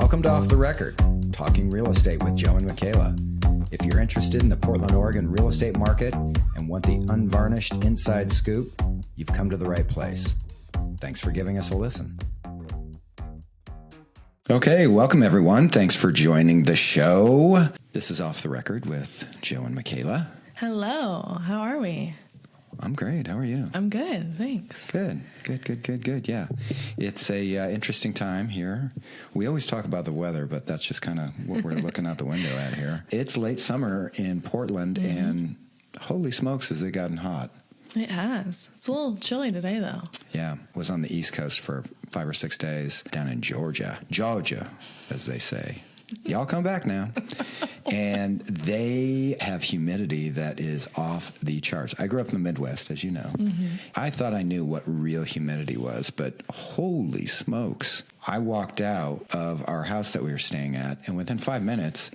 Welcome to Off the Record, talking real estate with Joe and Makayla. If you're interested in the Portland, Oregon real estate market and want the unvarnished inside scoop, you've come to the right place. Thanks for giving us a listen. Okay, welcome everyone. Thanks for joining the show. This is Off the Record with Joe and Makayla. Hello, how are we? I'm great. How are you? I'm good, thanks. Good. Yeah. It's a interesting time here. We always talk about the weather, but that's just kind of what we're looking out the window at here. It's late summer in Portland, and holy smokes, has it gotten hot. It has. It's a little chilly today, though. Yeah. Was on the East Coast for 5 or 6 days down in Georgia, as they say. Y'all come back now. And they have humidity that is off the charts. I grew up in the Midwest, as you know. I thought I knew what real humidity was, but holy smokes. I walked out of our house that we were staying at, and within 5 minutes,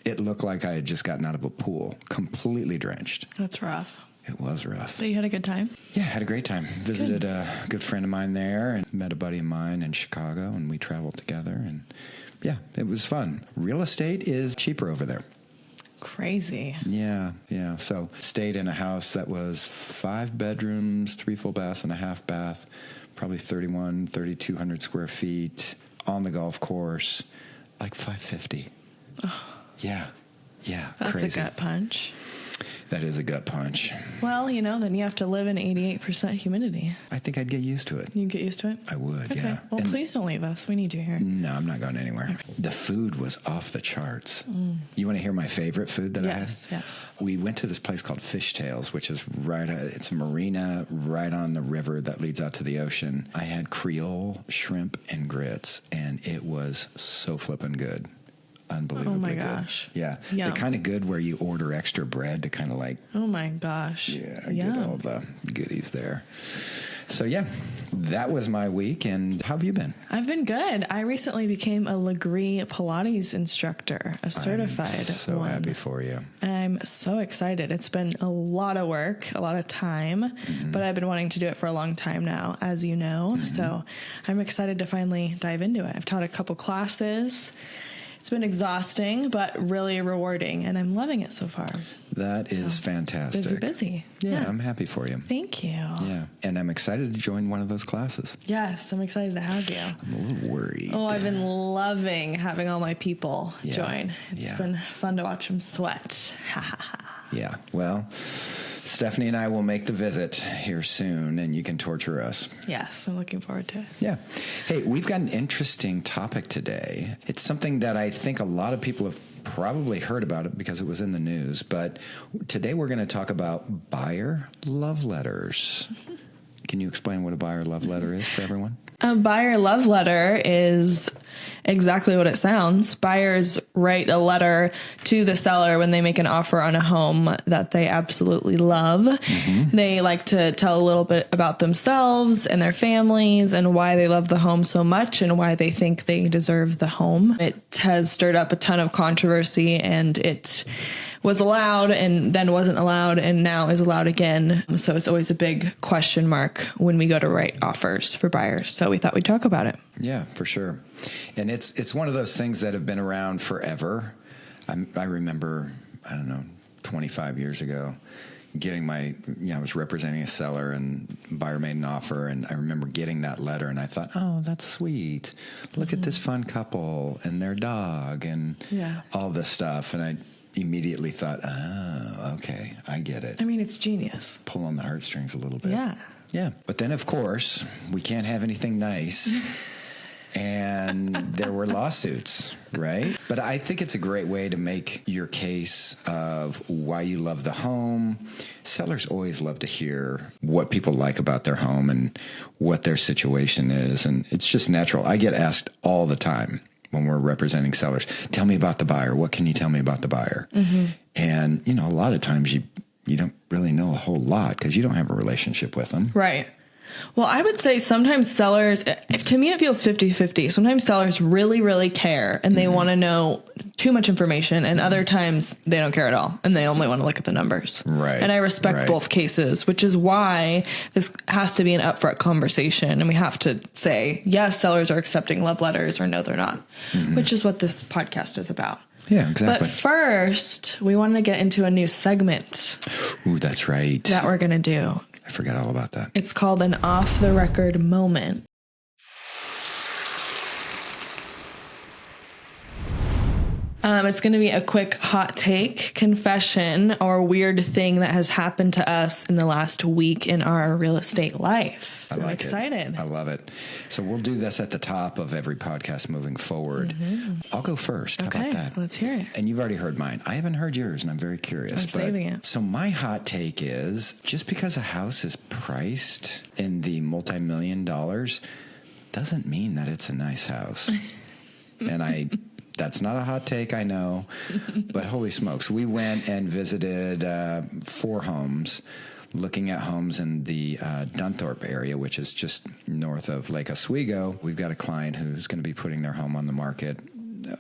it looked like I had just gotten out of a pool, completely drenched. That's rough. It was rough. But you had a good time? Yeah, had a great time. Visited a good friend of mine there and met a buddy of mine in Chicago, and we traveled together, and yeah, it was fun. Real estate is cheaper over there. Crazy. Yeah. So stayed in a house that was 5 bedrooms, 3 full baths and a half bath, probably 3,200 square feet on the golf course, like $550. Oh. Yeah. That's crazy. a gut punch. That is a gut punch. Well, then you have to live in 88% humidity. I think I'd get used to it. You'd get used to it? I would, okay. yeah. Well, please don't leave us. We need you here. No, I'm not going anywhere. Okay. The food was off the charts. You want to hear my favorite food that I had? Yes. We went to this place called Fishtails, which is it's a marina right on the river that leads out to the ocean. I had Creole shrimp and grits, and it was so flippin' good. Unbelievably Oh my good. gosh. Yeah. Yum. The kind of good where you order extra bread to kind of like, Oh my gosh. get Yum. all the goodies there. So yeah, that was my week. And how have you been? I've been good. I recently became a Legree Pilates instructor, a certified I'm so one. happy for you. I'm so excited. It's been a lot of work, a lot of time, but I've been wanting to do it for a long time now, as you know. So I'm excited to finally dive into it. I've taught a couple classes. It's been exhausting, but really rewarding, and I'm loving it so far. That is fantastic. Busy. Yeah, I'm happy for you. Thank you. Yeah, and I'm excited to join one of those classes. Yes, I'm excited to have you. I'm a little worried. Oh, I've been loving having all my people join. It's Yeah. been fun to watch them sweat. Yeah, well, Stephanie and I will make the visit here soon, and you can torture us. Yes, I'm looking forward to it. Yeah. Hey, we've got an interesting topic today. It's something that I think a lot of people have probably heard about it because it was in the news, but today we're going to talk about buyer love letters. Can you explain what a buyer love letter is for everyone? A buyer love letter is exactly what it sounds. Buyers write a letter to the seller when they make an offer on a home that they absolutely love. They like to tell a little bit about themselves and their families and why they love the home so much and why they think they deserve the home. It has stirred up a ton of controversy, and it was allowed and then wasn't allowed and now is allowed again. So it's always a big question mark when we go to write offers for buyers. So we thought we'd talk about it. Yeah, for sure. And it's one of those things that have been around forever. I remember, 25 years ago, I was representing a seller and buyer made an offer, and I remember getting that letter and I thought, oh, that's sweet. Look at this fun couple and their dog and all this stuff. And I immediately thought, oh, okay, I get it. I mean, it's genius. Pull on the heartstrings a little bit. Yeah. But then, of course, we can't have anything nice. And there were lawsuits, right? But I think it's a great way to make your case of why you love the home. Sellers always love to hear what people like about their home and what their situation is. And it's just natural. I get asked all the time when we're representing sellers, tell me about the buyer. What can you tell me about the buyer? And, a lot of times you don't really know a whole lot because you don't have a relationship with them. Right. Well, I would say sometimes sellers, to me, it feels 50-50. Sometimes sellers really, really care and they want to know too much information. And other times they don't care at all and they only want to look at the numbers. Right. And I respect both cases, which is why this has to be an upfront conversation. And we have to say, yes, sellers are accepting love letters, or no, they're not, which is what this podcast is about. Yeah, exactly. But first, we want to get into a new segment. Ooh, that's right. That we're going to do. I forgot all about that. It's called an off-the-record moment. It's going to be a quick hot take, confession, or weird thing that has happened to us in the last week in our real estate life. I'm excited. I love it. So we'll do this at the top of every podcast moving forward. I'll go first. How about that? Let's hear it. And you've already heard mine. I haven't heard yours, and I'm very curious. I'm saving it. So my hot take is, just because a house is priced in the multi-million dollars doesn't mean that it's a nice house. And that's not a hot take, I know, but holy smokes. We went and visited 4 homes, looking at homes in the Dunthorpe area, which is just north of Lake Oswego. We've got a client who's going to be putting their home on the market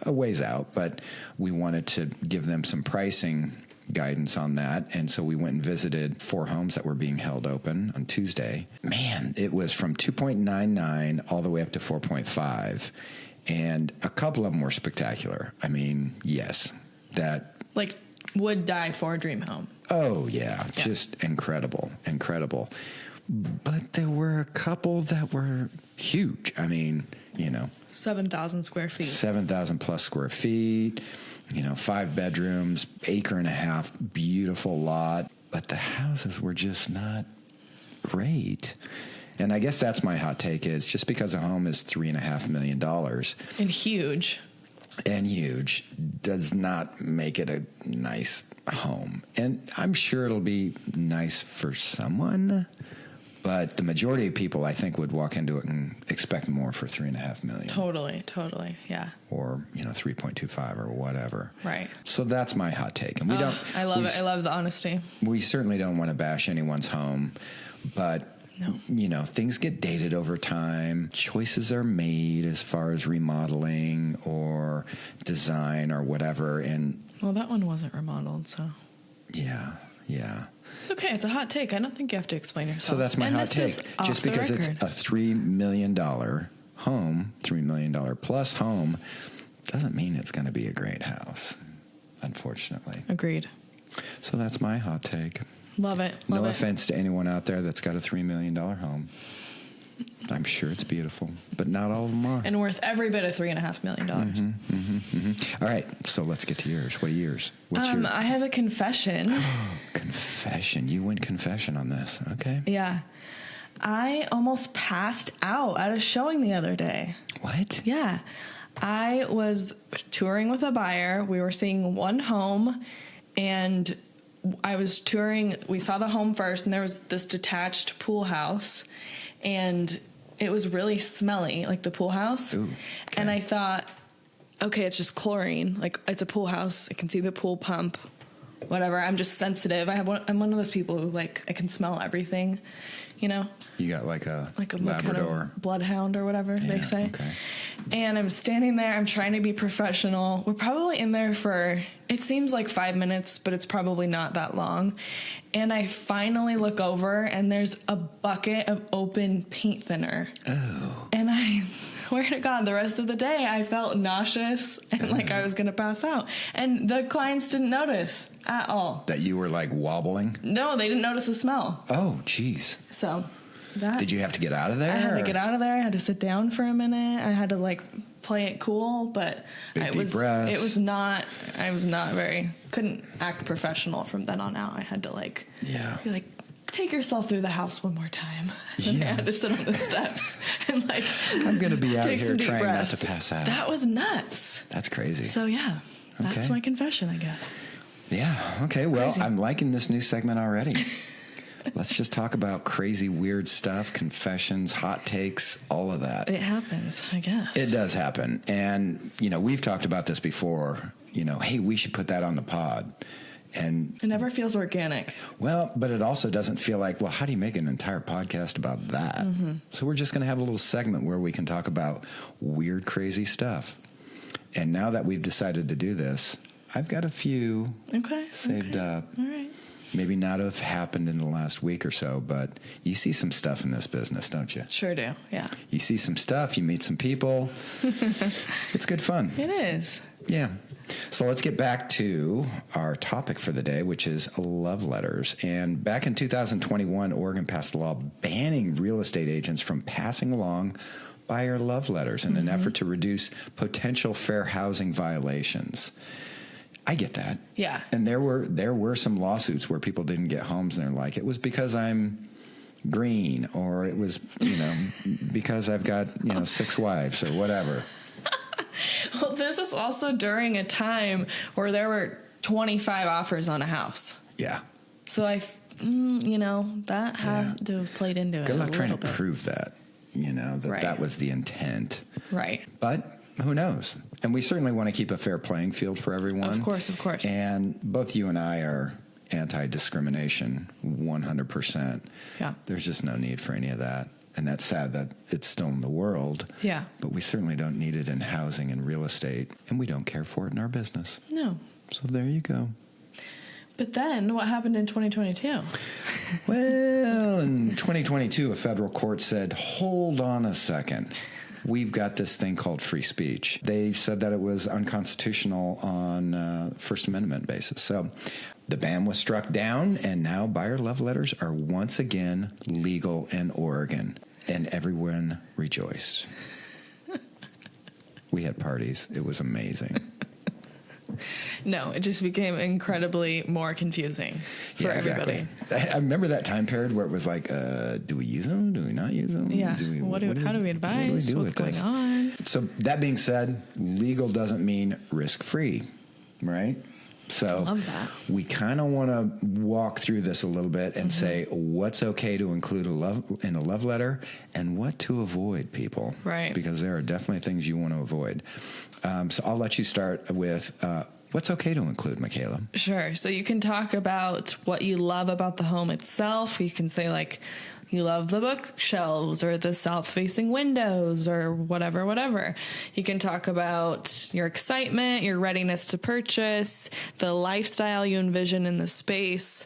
a ways out, but we wanted to give them some pricing guidance on that. And so we went and visited 4 homes that were being held open on Tuesday. Man, it was from 2.99 all the way up to 4.5. And a couple of them were spectacular. I mean, yes, that... Like, would die for a dream home. Oh, yeah. Just incredible. But there were a couple that were huge. I mean, 7,000 square feet. 7,000 plus square feet, 5 bedrooms, acre and a half, beautiful lot. But the houses were just not great. And I guess that's my hot take, is just because a home is $3.5 million and huge does not make it a nice home. And I'm sure it'll be nice for someone, but the majority of people, I think, would walk into it and expect more for $3.5 million. Totally, yeah. Or 3.25 or whatever. Right. So that's my hot take, and we don't. I love it. I love the honesty. We certainly don't want to bash anyone's home, but. No. Things get dated over time. Choices are made as far as remodeling or design or whatever. And well, that one wasn't remodeled, so. Yeah. It's okay. It's a hot take. I don't think you have to explain yourself. So that's my hot take. Just because it's a $3 million home, $3 million plus home, doesn't mean it's going to be a great house, unfortunately. Agreed. So that's my hot take. Love it. No offense to anyone out there that's got a $3 million home. I'm sure it's beautiful, but not all of them are. And worth every bit of $3.5 million. All right, so let's get to yours. What are yours? What's yours? I have a confession. Confession. You went confession on this. Okay. Yeah. I almost passed out at a showing the other day. What? Yeah. I was touring with a buyer. We were seeing one home, and I was touring. We saw the home first, and there was this detached pool house, and it was really smelly, like the pool house. Ooh, okay. And I thought, okay, it's just chlorine. Like, it's a pool house. I can see the pool pump, whatever. I'm just sensitive. I'm one of those people who, like, I can smell everything, You got like a Labrador. Kind of bloodhound or whatever they say. Okay. And I'm standing there. I'm trying to be professional. We're probably in there for, it seems like 5 minutes, but it's probably not that long. And I finally look over, and there's a bucket of open paint thinner. Oh. And I swear to God, the rest of the day, I felt nauseous and like I was going to pass out. And the clients didn't notice at all. That you were like wobbling? No, they didn't notice the smell. Oh, geez. So that. Did you have to get out of there? I had to get out of there. I had to sit down for a minute. I had to like play it cool, but deep breaths. I was not very, couldn't act professional from then on out. I had to like, be like, take yourself through the house one more time. And I had to sit on the steps and like, I'm going to be out take here some deep trying breaths. not to pass out. That was nuts. That's crazy. So yeah, that's Okay. my confession, I guess. Yeah. Okay. Well, Crazy. I'm liking this new segment already. Let's just talk about crazy, weird stuff, confessions, hot takes, all of that. It happens, I guess. It does happen. And, we've talked about this before, hey, we should put that on the pod. And It never feels organic. well, but it also doesn't feel like, well, how do you make an entire podcast about that? So we're just going to have a little segment where we can talk about weird, crazy stuff. And now that we've decided to do this, I've got a few saved up. All right. Maybe not have happened in the last week or so, but you see some stuff in this business, don't you? Sure do. Yeah. You see some stuff, you meet some people. It's good fun. It is. Yeah. So let's get back to our topic for the day, which is love letters. And back in 2021, Oregon passed a law banning real estate agents from passing along buyer love letters in an effort to reduce potential fair housing violations. I get that. Yeah. And there were some lawsuits where people didn't get homes and they're like, it was because I'm green, or it was, because I've got, 6 wives or whatever. Well, this is also during a time where there were 25 offers on a house. Yeah. So that had to have played into it. Good luck trying to bit. prove that, that was the intent. Right. But who knows? And we certainly want to keep a fair playing field for everyone. Of course. And both you and I are anti-discrimination 100%. Yeah. There's just no need for any of that. And that's sad that it's still in the world. Yeah. But we certainly don't need it in housing and real estate. And we don't care for it in our business. No. So there you go. But then what happened in 2022? Well, in 2022, a federal court said, hold on a second. We've got this thing called free speech. They said that it was unconstitutional on First Amendment basis. So the ban was struck down, and now buyer love letters are once again legal in Oregon, and everyone rejoiced. We had parties. It was amazing. No, it just became incredibly more confusing for everybody. I remember that time period where it was like, do we use them? Do we not use them? Yeah. How do we advise? What's going on? So that being said, legal doesn't mean risk-free, right? So I love that. We kind of want to walk through this a little bit and say what's okay to include in a love letter and what to avoid, people. Right. Because there are definitely things you want to avoid. So I'll let you start with what's okay to include, Makayla. Sure. So you can talk about what you love about the home itself. You can say like, you love the bookshelves or the south-facing windows or whatever. You can talk about your excitement, your readiness to purchase, the lifestyle you envision in the space.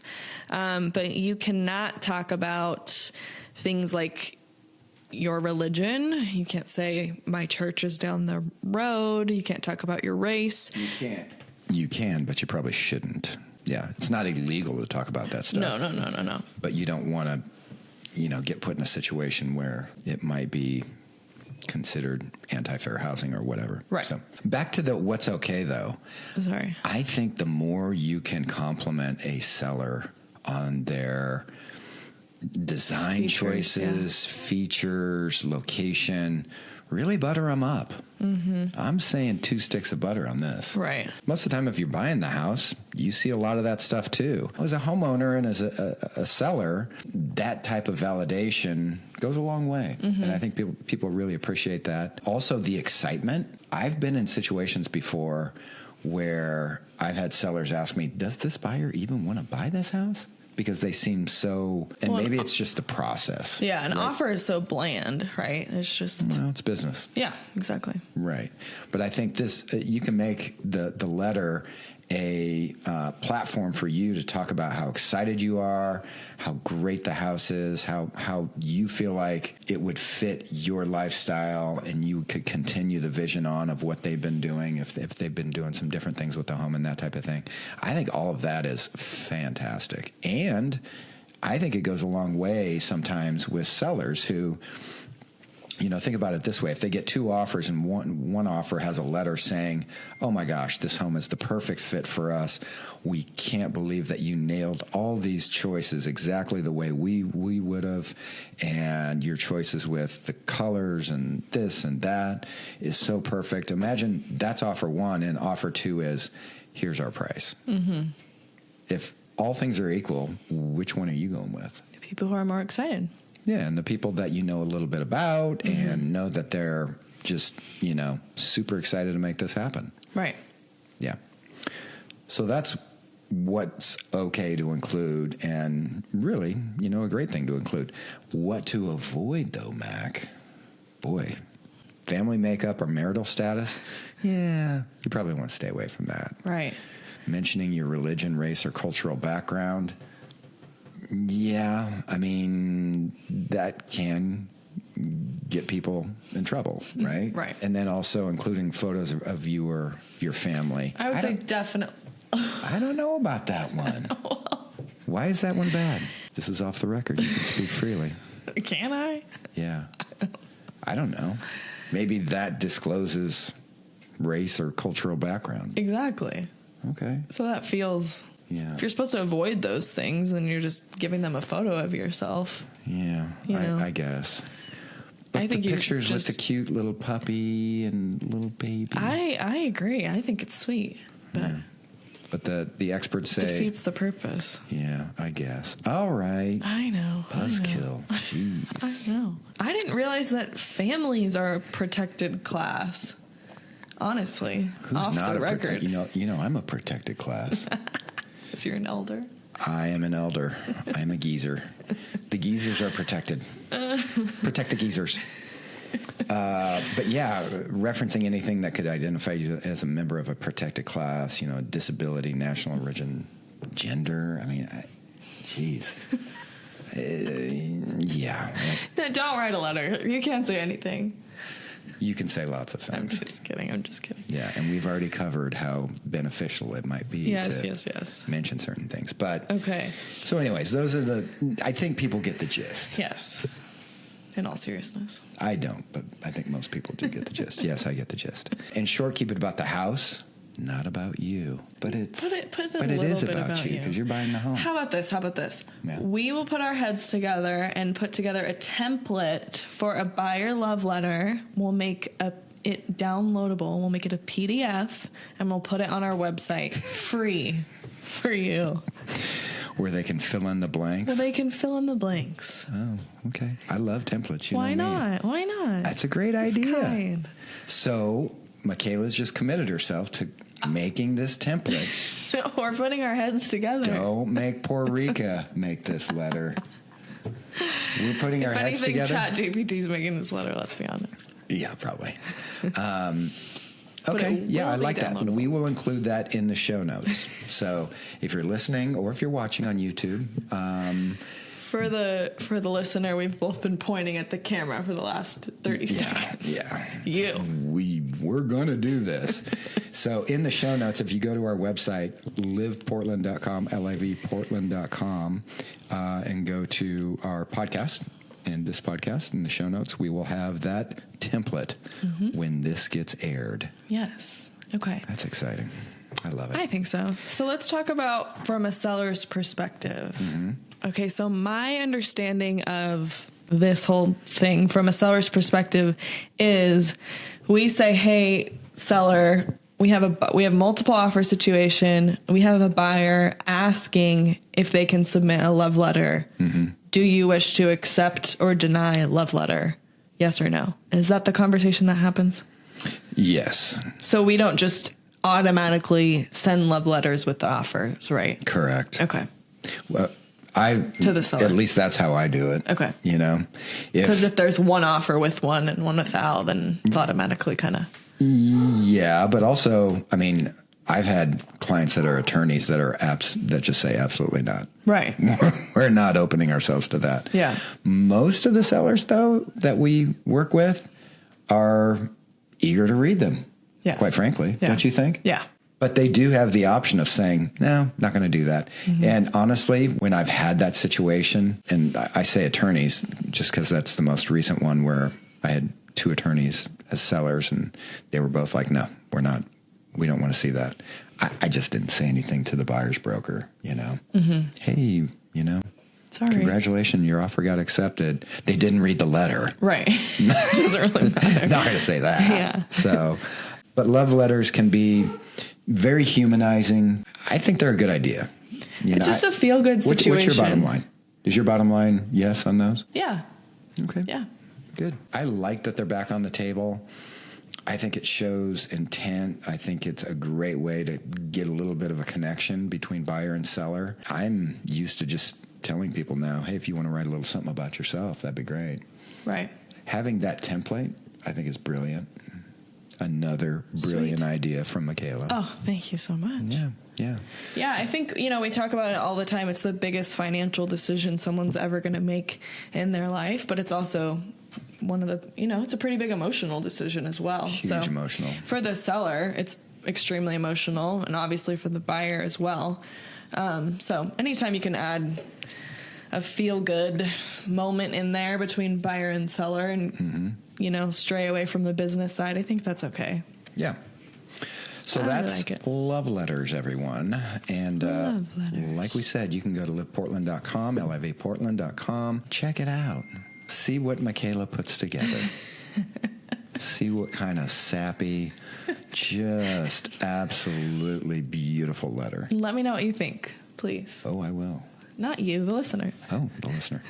But you cannot talk about things like your religion. You can't say my church is down the road. You can't talk about your race. You can't. You can, but you probably shouldn't. Yeah, it's not illegal to talk about that stuff. No. But you don't want to get put in a situation where it might be considered anti-fair housing or whatever. Right. So back to the what's okay, though. Sorry. I think the more you can compliment a seller on their design choices, features, location, really butter them up. I'm saying 2 sticks of butter on this. Right. Most of the time, if you're buying the house, you see a lot of that stuff too. As a homeowner and as a seller, that type of validation goes a long way. And I think people really appreciate that. Also, the excitement. I've been in situations before where I've had sellers ask me, does this buyer even want to buy this house? Because they seem so, and maybe it's just the process. Yeah, an offer is so bland, right? It's just... Well, it's business. Yeah, exactly. Right. But I think this, you can make the letter a platform for you to talk about how excited you are, how great the house is, how you feel like it would fit your lifestyle, and you could continue the vision on of what they've been doing, if they've been doing some different things with the home and that type of thing. I think all of that is fantastic. And I think it goes a long way sometimes with sellers who, think about it this way. If they get 2 offers and one offer has a letter saying, oh my gosh, this home is the perfect fit for us. We can't believe that you nailed all these choices exactly the way we would have. And your choices with the colors and this and that is so perfect. Imagine that's offer 1, and offer 2 is, here's our price. If all things are equal, which one are you going with? The people who are more excited. Yeah, and the people that you know a little bit about and know that they're just, super excited to make this happen. Right. Yeah. So that's what's okay to include, and really, a great thing to include. What to avoid, though, Mac? Boy, family makeup or marital status? Yeah, you probably want to stay away from that. Right. Mentioning your religion, race, or cultural background? Yeah, I mean, that can get people in trouble, right? Right. And then also including photos of you or your family. I would say definitely. I don't know about that one. Why is that one bad? This is off the record. You can speak freely. Can I? Yeah. I don't know. Maybe that discloses race or cultural background. Exactly. Okay. So that feels... Yeah. If you're supposed to avoid those things, then you're just giving them a photo of yourself. Yeah, I guess. But I think the pictures with the cute little puppy and little baby. I agree. I think it's sweet. But, yeah. But the experts say... defeats the purpose. Yeah, I guess. All right. I know. Buzzkill. Jeez. I know. I didn't realize that families are a protected class. Honestly. Who's off not the a record. I'm a protected class. Because you're an elder. I am an elder. I am a geezer. The geezers are protected. Protect the geezers. But yeah, referencing anything that could identify you as a member of a protected class, disability, national origin, gender. I mean, jeez. Yeah. Don't write a letter. You can't say anything. You can say lots of things. I'm just kidding. Yeah, and we've already covered how beneficial it might be to yes. mention certain things. But okay. So anyways, those are I think people get the gist. Yes. In all seriousness. I don't, but I think most people do get the gist. Yes, I get the gist. In short, keep it about the house, not about you. But it is about you because you're buying the home. How about this? Yeah. We will put our heads together and put together a template for a buyer love letter. We'll make it downloadable. We'll make it a PDF and we'll put it on our website free for you. Where they can fill in the blanks. Oh, okay. I love templates. Why not? Why not? That's a great idea. Kind. So Makayla's just committed herself to making this template. We're putting our heads together. Don't make poor Rika make this letter. We're putting our heads together. ChatGPT's making this letter, let's be honest. Yeah, probably. Okay, yeah, I like that. We will include that in the show notes. So if you're listening or if you're watching on YouTube. For the listener, we've both been pointing at the camera for the last 30 seconds. Yeah. We're going to do this. So in the show notes, if you go to our website, liveportland.com, livportland.com, and go to our podcast, and this podcast in the show notes, we will have that template when this gets aired. Yes. Okay. That's exciting. I love it. I think so. So let's talk about from a seller's perspective. Mm-hmm. Okay, so my understanding of this whole thing from a seller's perspective is we say, hey, seller, we have multiple offer situation. We have a buyer asking if they can submit a love letter. Mm-hmm. Do you wish to accept or deny a love letter? Yes or no? Is that the conversation that happens? Yes. So we don't just automatically send love letters with the offers, right? Correct. Okay. Well, to the seller. At least that's how I do it. Okay. Because if there's one offer with one and one without, then it's automatically kind of. Yeah, but also, I mean, I've had clients that are attorneys that just say absolutely not. Right. We're not opening ourselves to that. Yeah. Most of the sellers, though, that we work with are eager to read them. Yeah. Quite frankly, yeah. Don't you think? Yeah. But they do have the option of saying, no, not going to do that. Mm-hmm. And honestly, when I've had that situation, and I say attorneys just because that's the most recent one where I had two attorneys as sellers and they were both like, no, we don't want to see that. I just didn't say anything to the buyer's broker, Mm-hmm. Hey, Sorry. Congratulations, your offer got accepted. They didn't read the letter. Right. Doesn't really matter. Not going to say that. Yeah. So, but love letters can be very humanizing. I think they're a good idea. It's just a feel-good situation. What's your bottom line? Is your bottom line yes on those? Yeah. Okay. Yeah. Good. I like that they're back on the table. I think it shows intent. I think it's a great way to get a little bit of a connection between buyer and seller. I'm used to just telling people now, hey, if you want to write a little something about yourself, that'd be great. Right. Having that template, I think is brilliant. Another brilliant idea from Makayla. Oh, thank you so much. Yeah. Yeah, I think, we talk about it all the time. It's the biggest financial decision someone's ever going to make in their life, but it's also one of the, it's a pretty big emotional decision as well. Huge emotional. For the seller, it's extremely emotional, and obviously for the buyer as well. So anytime you can add a feel-good moment in there between buyer and seller and, stray away from the business side, I think that's okay. Yeah. So that's Love Letters, everyone. And like we said, you can go to liveportland.com, livportland.com. Check it out. See what Makayla puts together. See what kind of sappy, just absolutely beautiful letter. Let me know what you think, please. Oh, I will. Not you, the listener. Oh, the listener.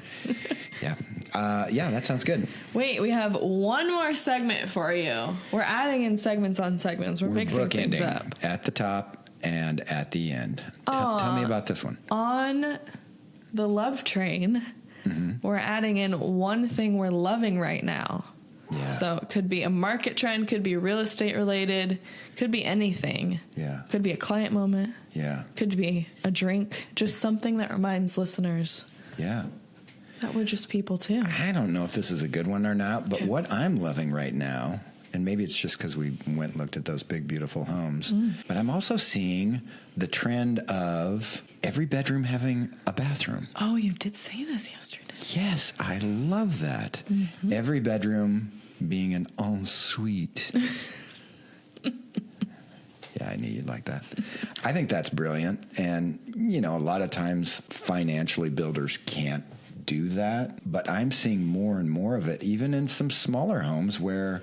Yeah. That sounds good. Wait, we have one more segment for you. We're adding in segments on segments. We're mixing things up. At the top and at the end. Tell me about this one. On the love train, we're adding in one thing we're loving right now. Yeah. So it could be a market trend, could be real estate related, could be anything. Yeah. Could be a client moment. Yeah. Could be a drink, just something that reminds listeners. Yeah. That we're just people too. I don't know if this is a good one or not, but what I'm loving right now, and maybe it's just because we went and looked at those big, beautiful homes, but I'm also seeing the trend of every bedroom having a bathroom. Oh, you did say this yesterday. Yes, I love that. Every bedroom being an ensuite. Yeah, I knew you'd like that. I think that's brilliant. And, a lot of times financially builders can't do that. But I'm seeing more and more of it, even in some smaller homes where,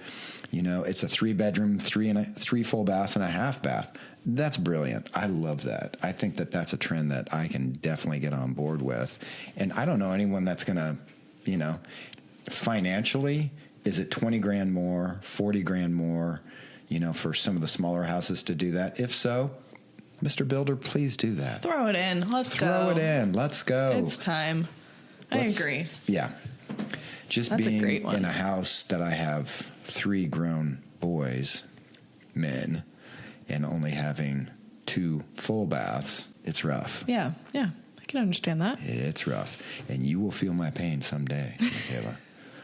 it's a 3-bedroom, 3 full baths and a half bath. That's brilliant. I love that. I think that that's a trend that I can definitely get on board with. And I don't know anyone that's going to, financially, is it 20 grand more, 40 grand more, for some of the smaller houses to do that? If so, Mr. Builder, please do that. Throw it in. Let's go. Throw it in. Let's go. It's time. I agree. Yeah. Just That's being a great one. in a house that I have 3 grown boys, men, and only having 2 full baths, it's rough. Yeah. I can understand that. It's rough. And you will feel my pain someday, Makayla.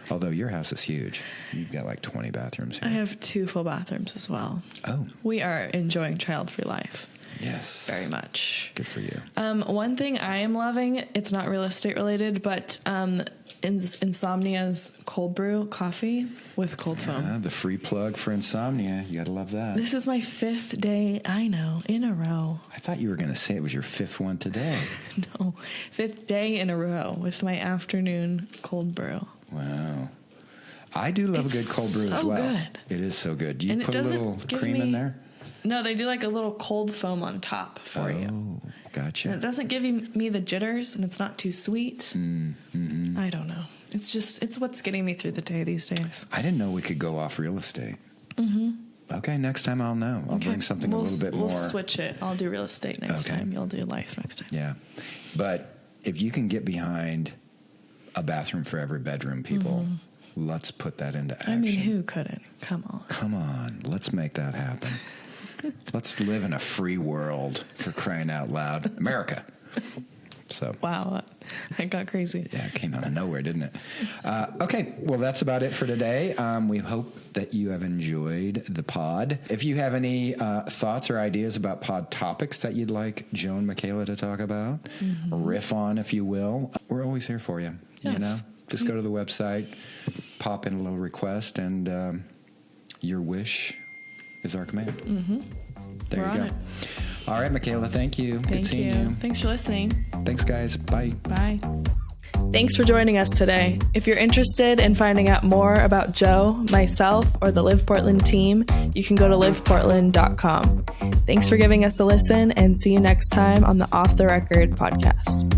Although your house is huge. You've got like 20 bathrooms here. I have 2 full bathrooms as well. Oh. We are enjoying child-free life. Yes. Very much. Good for you. One thing I am loving, it's not real estate related, but Insomnia's cold brew coffee with cold foam. The free plug for Insomnia. You got to love that. This is my 5th day, in a row. I thought you were going to say it was your 5th one today. No, 5th day in a row with my afternoon cold brew. Wow. I do love a good cold brew as well. Good. It is so good. Do you put a little cream in there? No, they do like a little cold foam on top for you. Oh, gotcha. And it doesn't give me the jitters, and it's not too sweet. I don't know. It's what's getting me through the day these days. I didn't know we could go off real estate. Okay, next time I'll know. I'll bring something a little bit more. We'll switch it. I'll do real estate next time. You'll do life next time. Yeah. But if you can get behind a bathroom for every bedroom, people, let's put that into action. I mean, who couldn't? Come on. Let's make that happen. Let's live in a free world, for crying out loud. America. So. Wow. That got crazy. Yeah, it came out of nowhere, didn't it? Okay, well, that's about it for today. We hope that you have enjoyed the pod. If you have any thoughts or ideas about pod topics that you'd like Joe and Makayla to talk about, riff on, if you will, we're always here for you. Yes. Just go to the website, pop in a little request, and your wish is our command. There you go. All right, Makayla, thank you. Good seeing you. Thanks for listening. Thanks, guys. Bye. Bye. Thanks for joining us today. If you're interested in finding out more about Joe, myself, or the Live Portland team, you can go to liveportland.com. Thanks for giving us a listen, and see you next time on the Off the Record podcast.